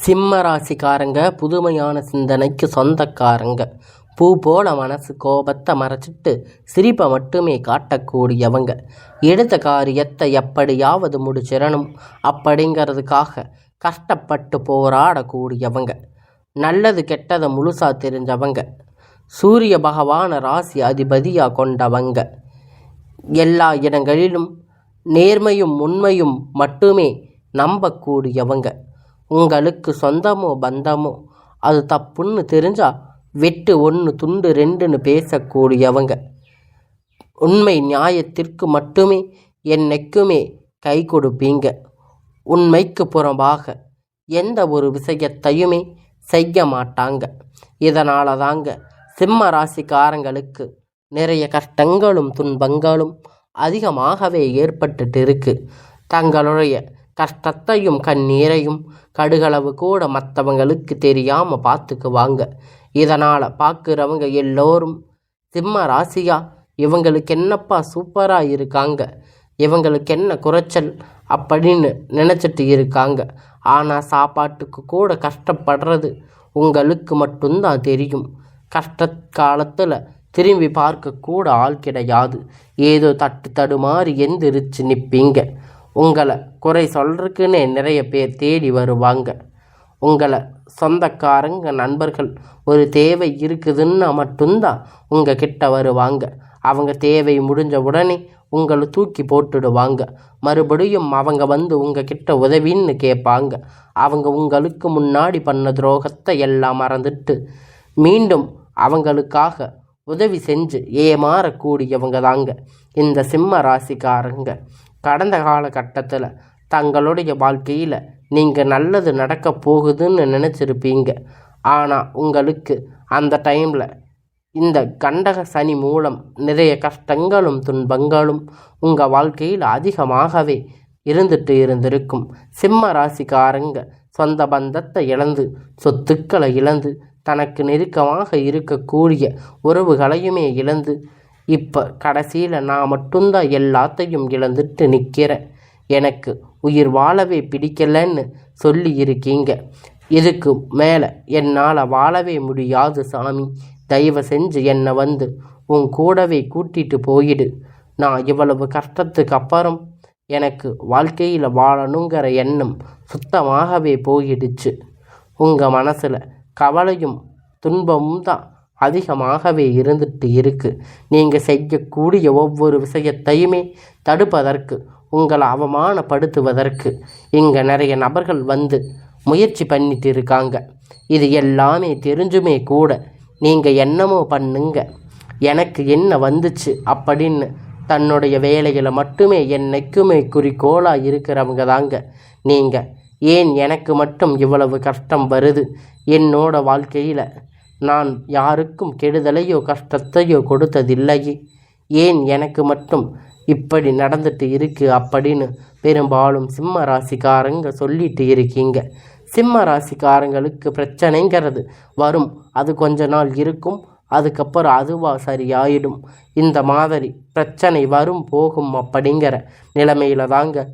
சிம்ம ராசிக்காரங்க புதுமையான சிந்தனைக்கு சொந்தக்காரங்க. பூ போல மனசு கோபத்தை மறைச்சிட்டு சிரிப்பை மட்டுமே காட்டக்கூடியவங்க. எடுத்த காரியத்தை எப்படியாவது முடிச்சிடணும் அப்படிங்கிறதுக்காக கஷ்டப்பட்டு போராடக்கூடியவங்க. நல்லது கெட்டதை முழுசா தெரிஞ்சவங்க. சூரிய பகவான ராசி அதிபதியாக கொண்டவங்க. எல்லா இடங்களிலும் நேர்மையும் உண்மையும் மட்டுமே நம்பக்கூடியவங்க. உங்களுக்கு சொந்தமோ பந்தமோ அது தப்புன்னு தெரிஞ்சா வெட்டு 1 துண்டு 2ன்னு பேசக்கூடியவங்க. உண்மை நியாயத்திற்கு மட்டுமே என்னைக்குமே கை கொடுப்பீங்க. உண்மைக்கு புறம்பாக எந்த ஒரு விஷயத்தையுமே செய்ய மாட்டாங்க. இதனால தாங்க சிம்ம ராசிக்காரங்களுக்கு நிறைய கஷ்டங்களும் துன்பங்களும் அதிகமாகவே ஏற்பட்டுட்டு இருக்கு. தங்களுடைய கஷ்டத்தையும் கண்ணீரையும் கடுகளவு கூட மற்றவங்களுக்கு தெரியாமல் பார்த்துக்குவாங்க. இதனால் பார்க்குறவங்க எல்லோரும் சிம்ம ராசியா இவங்களுக்கு என்னப்பா சூப்பராக இருக்காங்க, இவங்களுக்கு என்ன குறைச்சல் அப்படின்னு நினச்சிட்டு இருக்காங்க. ஆனால் சாப்பாட்டுக்கு கூட கஷ்டப்படுறது உங்களுக்கு மட்டும்தான் தெரியும். கஷ்ட காலத்தில் திரும்பி பார்க்கக்கூட ஆள் கிடையாது. ஏதோ தடுமாறி எந்திரிச்சு நிற்பீங்க. உங்களை குறை சொல்கிறதுக்குன்னே நிறைய பேர் தேடி வருவாங்க. உங்களை சொந்தக்காரங்க நண்பர்கள் ஒரு தேவை இருக்குதுன்னா மட்டும்தான் உங்கள் கிட்ட வருவாங்க. அவங்க தேவை முடிஞ்ச உடனே உங்களை தூக்கி போட்டுடுவாங்க. மறுபடியும் அவங்க வந்து உங்கள் கிட்ட உதவின்னு கேட்பாங்க. அவங்க உங்களுக்கு முன்னாடி பண்ண துரோகத்தை எல்லாம் மறந்துட்டு மீண்டும் அவங்களுக்காக உதவி செஞ்சு ஏமாறக்கூடியவங்க தாங்க இந்த சிம்ம ராசிக்காரங்க. கடந்த காலகட்டத்தில் தங்களுடைய வாழ்க்கையில் நீங்கள் நல்லது நடக்க போகுதுன்னு நினச்சிருப்பீங்க. ஆனால் உங்களுக்கு அந்த டைமில் இந்த கண்டக சனி மூலம் நிறைய கஷ்டங்களும் துன்பங்களும் உங்கள் வாழ்க்கையில் அதிகமாகவே இருந்திருக்கும். சிம்ம ராசிக்காரங்க சொந்த பந்தத்தை இழந்து சொத்துக்களை இழந்து தனக்கு நெருக்கமாக இருக்கக்கூடிய உறவுகளையுமே இழந்து இப்போ கடைசியில் நான் மட்டும்தான் எல்லாத்தையும் இழந்துட்டு நிற்கிறேன், எனக்கு உயிர் வாழவே பிடிக்கலன்னு சொல்லி இருக்கீங்க. இதுக்கு மேலே என்னால் வாழவே முடியாது சாமி, தயவு செஞ்சு என்னை வந்து உன் கூடவே கூட்டிட்டு போயிடு. நான் இவ்வளவு கஷ்டத்துக்கு அப்புறம் எனக்கு வாழ்க்கையில் வாழணுங்கிற எண்ணம் சுத்தமாகவே போயிடுச்சு. உங்கள் மனசில் கவலையும் துன்பமும் தான் அதிகமாகவே இருந்துட்டு இருக்கு. நீங்கள் செய்யக்கூடிய ஒவ்வொரு விஷயத்தையுமே தடுப்பதற்கு, உங்களை அவமானப்படுத்துவதற்கு இங்கே நிறைய நபர்கள் வந்து முயற்சி பண்ணிட்டு இருக்காங்க. இது எல்லாமே தெரிஞ்சுமே கூட நீங்கள் என்னமோ பண்ணுங்க, எனக்கு என்ன வந்துச்சு அப்படின்னு தன்னுடைய வேலைகளை மட்டுமே என்னைக்குமே குறிக்கோளாக இருக்கிறவங்க தாங்க நீங்கள். ஏன் எனக்கு மட்டும் இவ்வளவு கஷ்டம் வருது, என்னோட வாழ்க்கையில் நான் யாருக்கும் கெடுதலையோ கஷ்டத்தையோ கொடுத்ததில்லையே, ஏன் எனக்கு மட்டும் இப்படி நடந்துட்டு இருக்கு அப்படின்னு பெரும்பாலும் சிம்ம ராசிக்காரங்க சொல்லிட்டு இருக்கீங்க. சிம்ம ராசிக்காரங்களுக்கு பிரச்சனைங்கிறது வரும், அது கொஞ்ச நாள் இருக்கும், அதுக்கப்புறம் அதுவாக சரியாயிடும். இந்த மாதிரி பிரச்சனை வரும் போகும் அப்படிங்கிற நிலைமையில தாங்க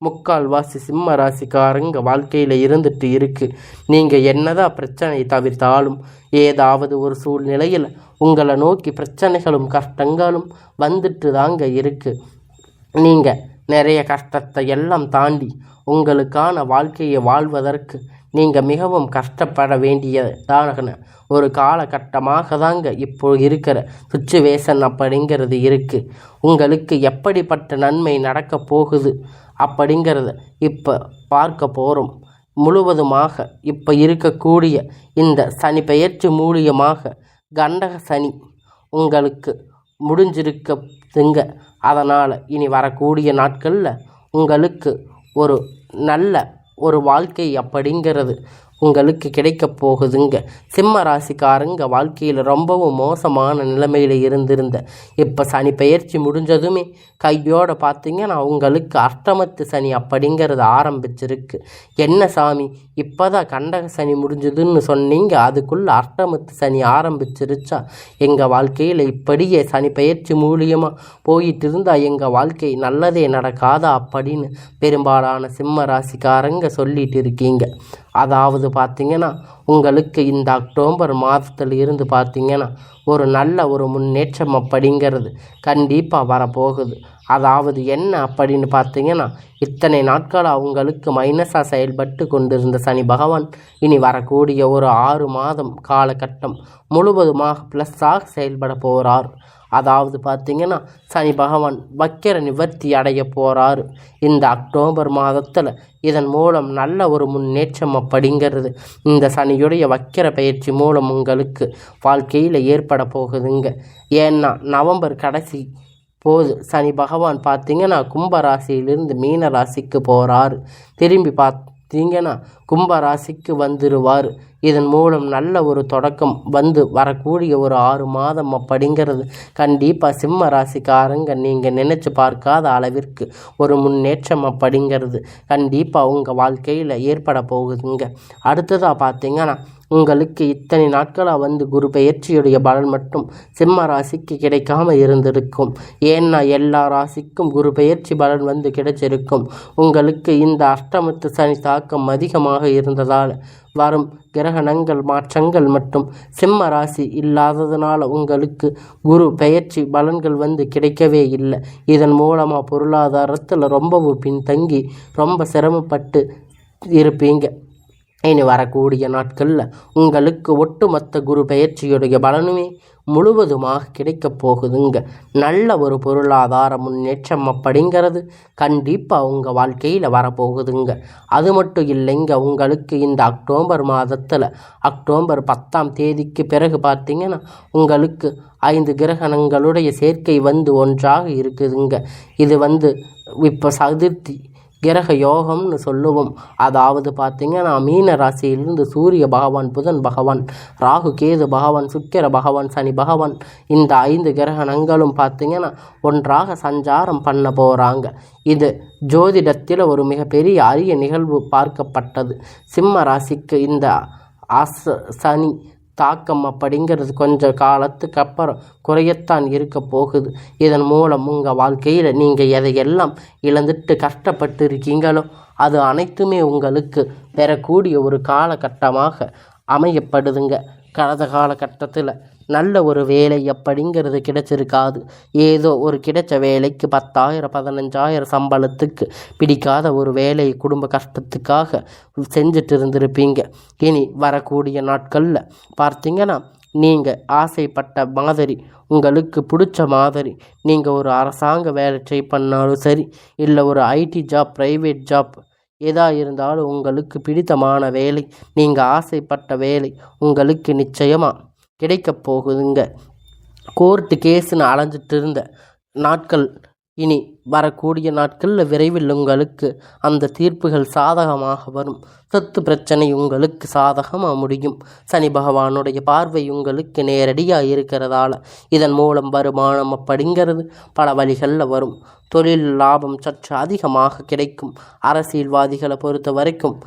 முக்கால்வாசி சிம்ம ராசிக்காரங்க வாழ்க்கையில் இருந்துட்டு இருக்கு. நீங்கள் என்னதான் பிரச்சனை தவிர்த்தாலும் ஏதாவது ஒரு சூழ்நிலையில் உங்களை நோக்கி பிரச்சனைகளும் கஷ்டங்களும் வந்துட்டு தாங்க இருக்கு. நீங்கள் நிறைய கஷ்டத்தை எல்லாம் தாண்டி உங்களுக்கான வாழ்க்கையை வாழ்வதற்கு நீங்கள் மிகவும் கஷ்டப்பட வேண்டியதான ஒரு காலகட்டமாக தாங்க இப்போ இருக்கிற சுச்சுவேஷன் அப்படிங்கிறது இருக்குது. உங்களுக்கு எப்படிப்பட்ட நன்மை நடக்க போகுது அப்படிங்கிறத இப்போ பார்க்க போகிறோம். முழுவதுமாக இப்போ இருக்கக்கூடிய இந்த சனி பெயர்ச்சி மூலியமாக கண்டக சனி உங்களுக்கு முடிஞ்சிருக்குங்க. அதனால் இனி வரக்கூடிய நாட்களில் உங்களுக்கு ஒரு நல்ல ஒரு வாழ்க்கை அப்படிங்கிறது உங்களுக்கு கிடைக்க போகுதுங்க. சிம்ம ராசிக்காரங்க வாழ்க்கையில் ரொம்பவும் மோசமான நிலைமையில் இருந்திருந்த இப்போ சனி பெயர்ச்சி முடிஞ்சதுமே கையோடு பார்த்தீங்கன்னா உங்களுக்கு அஷ்டமத்து சனி அப்படிங்கிறது ஆரம்பிச்சிருக்கு. என்ன சாமி இப்போ தான் கண்டக சனி முடிஞ்சதுன்னு சொன்னீங்க, அதுக்குள்ளே அஷ்டமத்து சனி ஆரம்பிச்சிருச்சா? எங்கள் வாழ்க்கையில் இப்படியே சனி பெயர்ச்சி மூலியமாக போயிட்டு இருந்தால் எங்கள் வாழ்க்கை நல்லதே நடக்காதா அப்படின்னு பெரும்பாலான சிம்ம ராசிக்காரங்க சொல்லிட்டு இருக்கீங்க. அதாவது பார்த்திங்கன்னா உங்களுக்கு இந்த அக்டோபர் மாதத்தில் இருந்து பார்த்திங்கன்னா ஒரு நல்ல ஒரு முன்னேற்றம் அப்படிங்கிறது கண்டிப்பாக வரப்போகுது. அதாவது என்ன அப்படின்னு பார்த்திங்கன்னா இத்தனை நாட்களாக உங்களுக்கு மைனஸாக செயல்பட்டு கொண்டிருந்த சனி பகவான் இனி வரக்கூடிய ஒரு 6 மாதம் காலகட்டம் முழுவதுமாக ப்ளஸ்ஸாக செயல்பட போகிறார். அதாவது பார்த்திங்கன்னா சனி பகவான் வக்கிர நிவர்த்தி அடைய போகிறாரு இந்த அக்டோபர் மாதத்தில். இதன் மூலம் நல்ல ஒரு முன்னேற்றம் அப்படிங்கிறது இந்த சனியுடைய வக்கிர பயிற்சி மூலம் உங்களுக்கு வாழ்க்கையில் ஏற்பட போகுதுங்க. ஏன்னா நவம்பர் கடைசி போது சனி பகவான் பார்த்திங்கன்னா கும்பராசியிலிருந்து மீன ராசிக்கு போகிறாரு. திரும்பி பார்த்தீங்கன்னா கும்பராசிக்கு வந்துடுவார். இதன் மூலம் நல்ல ஒரு தொடக்கம் வந்து வரக்கூடிய ஒரு 6 மாதம் அப்படிங்கிறது கண்டிப்பாக சிம்ம ராசிக்காரங்க நீங்கள் நினச்சி பார்க்காத அளவிற்கு ஒரு முன்னேற்றம் அப்படிங்கிறது கண்டிப்பாக உங்கள் வாழ்க்கையில் ஏற்பட போகுதுங்க. அடுத்ததாக பார்த்தீங்கன்னா உங்களுக்கு இத்தனை நாட்களாக வந்து குரு பெயர்ச்சியுடைய பலன் மட்டும் சிம்ம ராசிக்கு கிடைக்காம இருந்திருக்கும். ஏன்னா எல்லா ராசிக்கும் குரு பெயர்ச்சி பலன் வந்து கிடைச்சிருக்கும். உங்களுக்கு இந்த அஷ்டமத்து சனி தாக்கம் அதிகமாக இருந்ததால் வரும் கிரகணங்கள் மாற்றங்கள் மற்றும் சிம்ம ராசி இல்லாததுனால உங்களுக்கு குரு பெயர்ச்சி பலன்கள் வந்து கிடைக்கவே இல்லை. இதன் மூலமாக பொருளாதாரத்தில் ரொம்பவும் பின்தங்கி ரொம்ப சிரமப்பட்டு இருப்பீங்க. இனி வரக்கூடிய நாட்களில் உங்களுக்கு ஒட்டுமொத்த குரு பெயர்ச்சியுடைய பலனுமே முழுவதுமாக கிடைக்கப் போகுதுங்க. நல்ல ஒரு பொருளாதார முன்னேற்றம் அப்படிங்கிறது கண்டிப்பாக உங்கள் வாழ்க்கையில் வரப்போகுதுங்க. அது மட்டும் இல்லைங்க, உங்களுக்கு இந்த அக்டோபர் மாதத்தில் அக்டோபர் 10ஆம் தேதிக்கு பிறகு பார்த்திங்கன்னா உங்களுக்கு 5 கிரகணங்களுடைய சேர்க்கை வந்து ஒன்றாக இருக்குதுங்க. இது வந்து இப்போ சதுர்த்தி கிரக யோகம்னு சொல்லுவோம். அதாவது பார்த்திங்கன்னா மீன ராசியிலிருந்து சூரிய பகவான், புதன் பகவான், ராகு கேது பகவான், சுக்கிர பகவான், சனி பகவான் இந்த 5 கிரகணங்களும் பார்த்திங்கன்னா ஒன்றாக சஞ்சாரம் பண்ண போகிறாங்க. இது ஜோதிடத்தில் ஒரு மிகப்பெரிய அரிய நிகழ்வு பார்க்கப்பட்டது. சிம்ம ராசிக்கு இந்த சனி தாக்கம் அப்படிங்கிறது கொஞ்ச காலத்துக்கு அப்புறம் குறையத்தான் இருக்க போகுது. இதன் மூலம் உங்கள் வாழ்க்கையில் நீங்கள் எதையெல்லாம் இழந்துட்டு கஷ்டப்பட்டு இருக்கீங்களோ அது அனைத்துமே உங்களுக்கு பெறக்கூடிய ஒரு காலகட்டமாக அமையப்படுதுங்க. கடந்த காலகட்டத்தில் நல்ல ஒரு வேலை அப்படிங்கிறது கிடைச்சிருக்காது. ஏதோ ஒரு கிடைச்ச வேலைக்கு 10,000 15,000 சம்பளத்துக்கு பிடிக்காத ஒரு வேலையை குடும்ப கஷ்டத்துக்காக செஞ்சுட்டு இருந்திருப்பீங்க. இனி வரக்கூடிய நாட்களில் பார்த்திங்கன்னா நீங்கள் ஆசைப்பட்ட மாதிரி உங்களுக்கு பிடிச்ச மாதிரி நீங்கள் ஒரு அரசாங்க வேலை ட்ரை பண்ணாலும் சரி, இல்லை ஒரு ஐடி ஜாப், ப்ரைவேட் ஜாப் எதாக இருந்தாலும் உங்களுக்கு பிடித்தமான வேலை, நீங்கள் ஆசைப்பட்ட வேலை உங்களுக்கு நிச்சயமாக கிடைக்கப் போகுதுங்க. கோர்ட்டு கேஸுன்னு அலைஞ்சிட்டு இருந்த நாட்கள் இனி வரக்கூடிய நாட்களில் விரைவில் உங்களுக்கு அந்த தீர்ப்புகள் சாதகமாக வரும். சொத்து பிரச்சனை உங்களுக்கு சாதகமாக முடியும். சனி பகவானுடைய பார்வை உங்களுக்கு நேரடியாக இருக்கிறதால இதன் மூலம் வருமானம் அப்படிங்கிறது பல வழிகளில் வரும். தொழில் லாபம் சற்று அதிகமாக கிடைக்கும். அரசியல்வாதிகளை பொறுத்த வரைக்கும்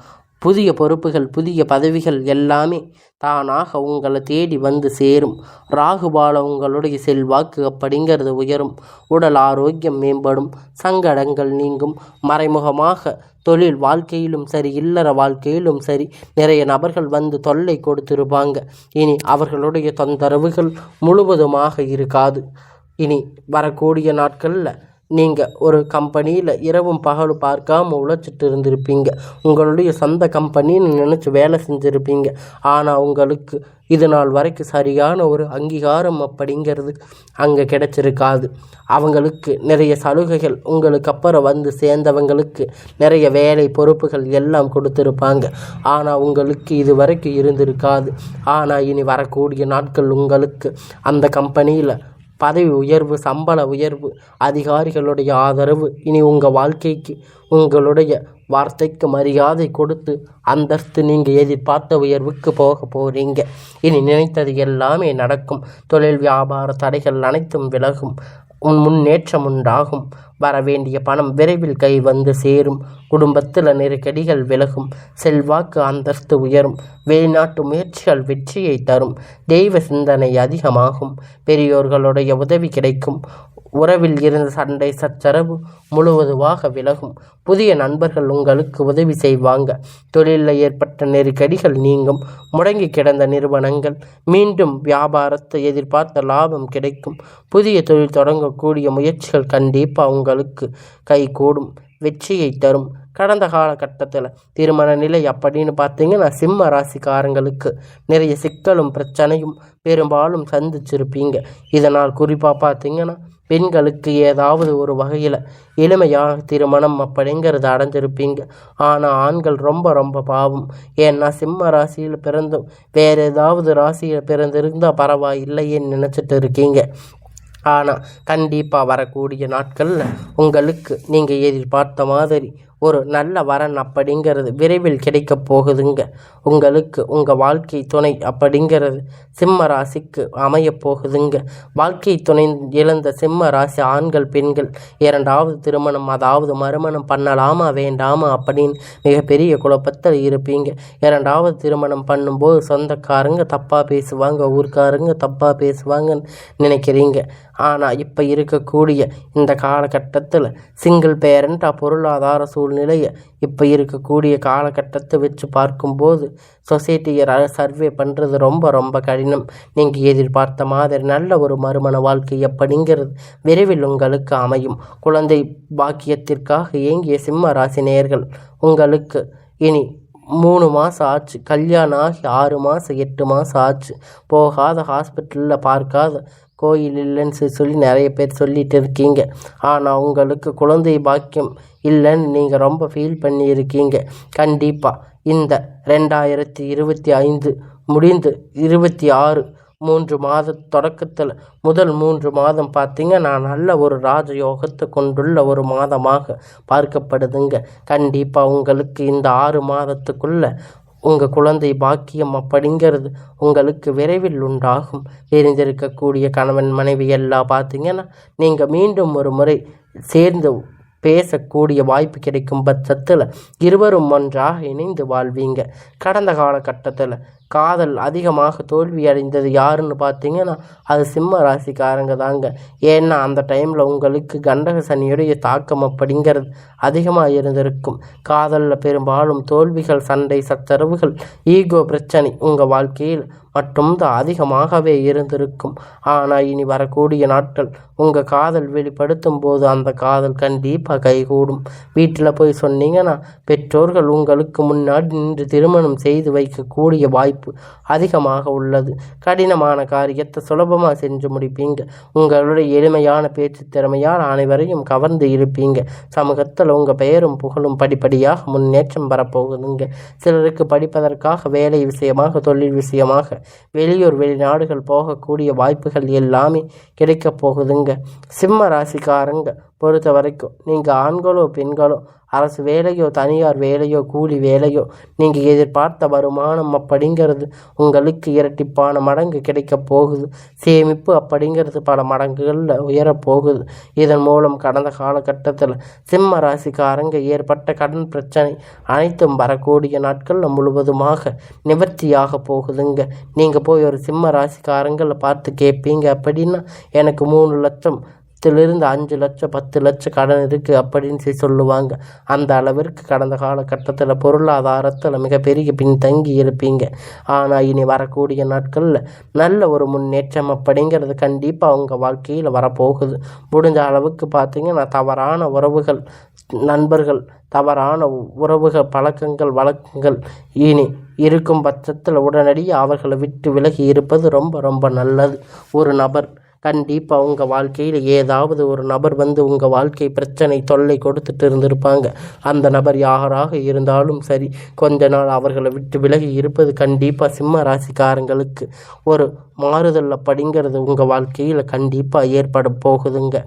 புதிய பொறுப்புகள், புதிய பதவிகள் எல்லாமே தானாக உங்களை தேடி வந்து சேரும். ராகுபால உங்களுடைய செல்வாக்கு அப்படிங்கிறது உயரும். உடல் ஆரோக்கியம் மேம்படும். சங்கடங்கள் நீங்கும். மறைமுகமாக தொழில் வாழ்க்கையிலும் சரி, இல்லற வாழ்க்கையிலும் சரி நிறைய நபர்கள் வந்து தொல்லை கொடுத்திருப்பாங்க. இனி அவர்களுடைய தொந்தரவுகள் முழுவதுமாக இருக்காது. இனி வரக்கூடிய நாட்களில் நீங்கள் ஒரு கம்பெனியில் இரவும் பகலும் பார்க்காம உழைச்சிட்டு இருந்திருப்பீங்க. உங்களுடைய சொந்த கம்பெனின்னு நினச்சி வேலை செஞ்சுருப்பீங்க. ஆனால் உங்களுக்கு இது நாள் வரைக்கும் சரியான ஒரு அங்கீகாரம் அப்படிங்கிறது அங்கே கிடைச்சிருக்காது. அவங்களுக்கு நிறைய சலுகைகள், உங்களுக்கு அப்புறம் வந்து சேர்ந்தவங்களுக்கு நிறைய வேலை பொறுப்புகள் எல்லாம் கொடுத்துருப்பாங்க. ஆனால் உங்களுக்கு இது வரைக்கும் இருந்திருக்காது. ஆனால் இனி வரக்கூடிய நாட்கள் உங்களுக்கு அந்த கம்பெனியில் பதவி உயர்வு, சம்பள உயர்வு, அதிகாரிகளுடைய ஆதரவு, இனி உங்கள் வாழ்க்கைக்கு உங்களுடைய வார்த்தைக்கு மரியாதை கொடுத்து அந்தஸ்து நீங்கள் எதிர்பார்த்த உயர்வுக்கு போக போகிறீங்க. இனி நினைத்தது எல்லாமே நடக்கும். தொழில் வியாபார தடைகள் அனைத்தும் விலகும். முன்னேற்றம் உண்டாகும். வரவேண்டிய பணம் விரைவில் கை வந்து சேரும். குடும்பத்தில் நெருக்கடிகள் விலகும். செல்வாக்கு அந்தஸ்து உயரும். வெளிநாட்டு முயற்சிகள் வெற்றியை தரும். தெய்வ சிந்தனை அதிகமாகும். பெரியோர்களுடைய உதவி கிடைக்கும். உறவில் இருந்த சண்டை சச்சரவு முழுவதுமாக விலகும். புதிய நண்பர்கள் உங்களுக்கு உதவி செய்வாங்க. தொழிலில் ஏற்பட்ட நெருக்கடிகள் நீங்கும். முடங்கி கிடந்த நிறுவனங்கள் மீண்டும் வியாபாரத்தை எதிர்பார்த்த லாபம் கிடைக்கும். புதிய தொழில் தொடங்கக்கூடிய முயற்சிகள் கண்டிப்பாக உங்களுக்கு கைகூடும், வெற்றியை தரும். கடந்த காலகட்டத்தில் திருமண நிலை அப்படின்னு பார்த்தீங்கன்னா சிம்ம ராசிக்காரங்களுக்கு நிறைய சிக்கலும் பிரச்சனையும் பெரும்பாலும் சந்திச்சிருப்பீங்க. இதனால் குறிப்பாக பார்த்தீங்கன்னா பெண்களுக்கு ஏதாவது ஒரு வகையில் எளிமையாக திருமணம் அப்படிங்கிறது அடைஞ்சிருப்பீங்க. ஆனால் ஆண்கள் ரொம்ப ரொம்ப பாவம். ஏன்னா சிம்ம ராசியில் பிறந்தும் வேறு ஏதாவது ராசியில் பிறந்திருந்தால் பரவாயில்லையேன்னு நினச்சிட்டு இருக்கீங்க. ஆனால் கண்டிப்பாக வரக்கூடிய நாட்களில் உங்களுக்கு நீங்கள் எதிர்பார்த்த மாதிரி ஒரு நல்ல வரன் அப்படிங்கிறது விரைவில் கிடைக்க போகுதுங்க. உங்களுக்கு உங்கள் வாழ்க்கை துணை அப்படிங்கிறது சிம்ம ராசிக்கு அமைய போகுதுங்க. வாழ்க்கை துணை இழந்த சிம்ம ராசி ஆண்கள் பெண்கள் இரண்டாவது திருமணம் அதாவது மறுமணம் பண்ணலாமா வேண்டாமா அப்படின்னு மிகப்பெரிய குழப்பத்தில் இருப்பீங்க. இரண்டாவது திருமணம் பண்ணும்போது சொந்தக்காரங்க தப்பாக பேசுவாங்க, ஊர்க்காரங்க தப்பாக பேசுவாங்கன்னு நினைக்கிறீங்க. ஆனால் இப்போ இருக்கக்கூடிய இந்த காலகட்டத்தில் சிங்கிள் பேரண்ட்டாக பொருளாதார சூழ்நிலையை இப்போ இருக்கக்கூடிய காலகட்டத்தை வச்சு பார்க்கும்போது சொசைட்டியை சர்வே பண்ணுறது ரொம்ப ரொம்ப கடினம். நீங்கள் எதிர்பார்த்த மாதிரி நல்ல ஒரு மறுமண வாழ்க்கை அப்படிங்கிறது விரைவில் உங்களுக்கு அமையும். குழந்தை பாக்கியத்திற்காக ஏங்கிய சிம்ம ராசி நேயர்கள் உங்களுக்கு இனி 3 மாதம் ஆச்சு, கல்யாணம் ஆகி 6 மாதம் 8 மாதம் ஆச்சு, போகாத ஹாஸ்பிட்டலில் பார்க்காத கோயில் இல்லைன்னு சொல்லி நிறைய பேர் சொல்லிட்டு இருக்கீங்க. ஆனால் உங்களுக்கு குழந்தை பாக்கியம் இல்லைன்னு நீங்கள் ரொம்ப ஃபீல் பண்ணியிருக்கீங்க. கண்டிப்பாக இந்த 2025 முடிந்து 26 3 மாத தொடக்கத்தில் முதல் 3 மாதம் பார்த்தீங்கன்னா நல்ல ஒரு ராஜயோகத்தை கொண்டுள்ள ஒரு மாதமாக பார்க்கப்படுதுங்க. கண்டிப்பாக உங்களுக்கு இந்த 6 மாதத்துக்குள்ளே உங்கள் குழந்தை பாக்கியம் அப்படிங்கிறது உங்களுக்கு விரைவில் உண்டாகும். தெரிந்திருக்கக்கூடிய கணவன் மனைவி எல்லாம் பார்த்தீங்கன்னா நீங்கள் மீண்டும் ஒரு முறை சேர்ந்து பேசக்கூடிய வாய்ப்பு கிடைக்கும் பட்சத்தில் இருவரும் ஒன்றாக இணைந்து வாழ்வீங்க. கடந்த காலகட்டத்தில் காதல் அதிகமாக தோல்வி அடைந்தது யாருன்னு பார்த்தீங்கன்னா அது சிம்ம ராசிக்காரங்க தாங்க. ஏன்னா அந்த டைமில் உங்களுக்கு கண்டக சனியுடைய தாக்கம் அப்படிங்கிறது அதிகமாக இருந்திருக்கும். காதலில் பெரும்பாலும் தோல்விகள், சண்டை சச்சரவுகள், ஈகோ பிரச்சனை உங்கள் வாழ்க்கையில் மட்டும்தான் அதிகமாகவே இருந்திருக்கும். ஆனால் இனி வரக்கூடிய நாட்கள் உங்கள் காதல் வெளிப்படுத்தும் போது அந்த காதல் கண்டிப்பாக கைகூடும். வீட்டில் போய் சொன்னீங்கன்னா பெற்றோர்கள் உங்களுக்கு முன்னாடி நின்று திருமணம் செய்து வைக்கக்கூடிய வாய்ப்பு அதிகமாக உள்ளது. கடினமான காரியத்தை சுலபமாக செஞ்சு முடிப்பீங்க. உங்களுடைய எளிமையான பேச்சு திறமையால் அனைவரையும் கவர்ந்து இருப்பீங்க. சமூகத்தில் உங்கள் பெயரும் புகழும் படிப்படியாக முன்னேற்றம் வரப்போகுதுங்க. சிலருக்கு படிப்பதற்காக வேலை விஷயமாக, தொழில் விஷயமாக வெளியூர் வெளிநாடுகள் போகக்கூடிய வாய்ப்புகள் எல்லாமே கிடைக்கப் போகுதுங்க. சிம்ம ராசிக்காரங்க பொறுத்த வரைக்கும் நீங்கள் ஆண்களோ பெண்களோ அரசு வேலையோ தனியார் வேலையோ கூலி வேலையோ நீங்கள் எதிர்பார்த்த வருமானம் அப்படிங்கிறது உங்களுக்கு இரட்டிப்பான மடங்கு கிடைக்க போகுது. சேமிப்பு அப்படிங்கிறது பல மடங்குகளில் உயரப்போகுது. இதன் மூலம் கடந்த காலகட்டத்தில் சிம்ம ராசிக்காரங்க ஏற்பட்ட கடன் பிரச்சனை அனைத்தும் வரக்கூடிய நாட்களில் முழுவதுமாக நிவர்த்தியாக போகுதுங்க. நீங்கள் போய் ஒரு சிம்ம ராசிக்காரங்களை பார்த்து கேட்பீங்க அப்படின்னா எனக்கு 3 லட்சம் இருந்து 5 லட்சம் 10 லட்சம் கடன் இருக்குது அப்படின்னு சொல்லுவாங்க. அந்த அளவிற்கு கடந்த காலகட்டத்தில் பொருளாதாரத்தில் மிகப்பெரிய பின்தங்கி இருப்பீங்க. ஆனால் இனி வரக்கூடிய நாட்களில் நல்ல ஒரு முன்னேற்றம் அப்படிங்கிறது கண்டிப்பாக அவங்க வாழ்க்கையில் வரப்போகுது. முடிஞ்ச அளவுக்கு பார்த்தீங்கன்னா தவறான உறவுகள், நண்பர்கள், தவறான உறவுகள், பழக்கங்கள், வழக்கங்கள் இனி இருக்கும் பட்சத்தில் உடனடியாக அவர்களை விட்டு விலகி இருப்பது ரொம்ப ரொம்ப நல்லது. ஒரு நபர் கண்டிப்பாக உங்கள் வாழ்க்கையில் ஏதாவது ஒரு நபர் வந்து உங்கள் வாழ்க்கை பிரச்சனை தொல்லை கொடுத்துட்டு இருந்திருப்பாங்க. அந்த நபர் யாராக இருந்தாலும் சரி கொஞ்ச நாள் அவர்களை விட்டு விலகி இருப்பது கண்டிப்பாக சிம்ம ராசிக்காரங்களுக்கு ஒரு மாறுதல் அப்படிங்கிறது உங்கள் வாழ்க்கையில் கண்டிப்பாக ஏற்பட போகுதுங்க.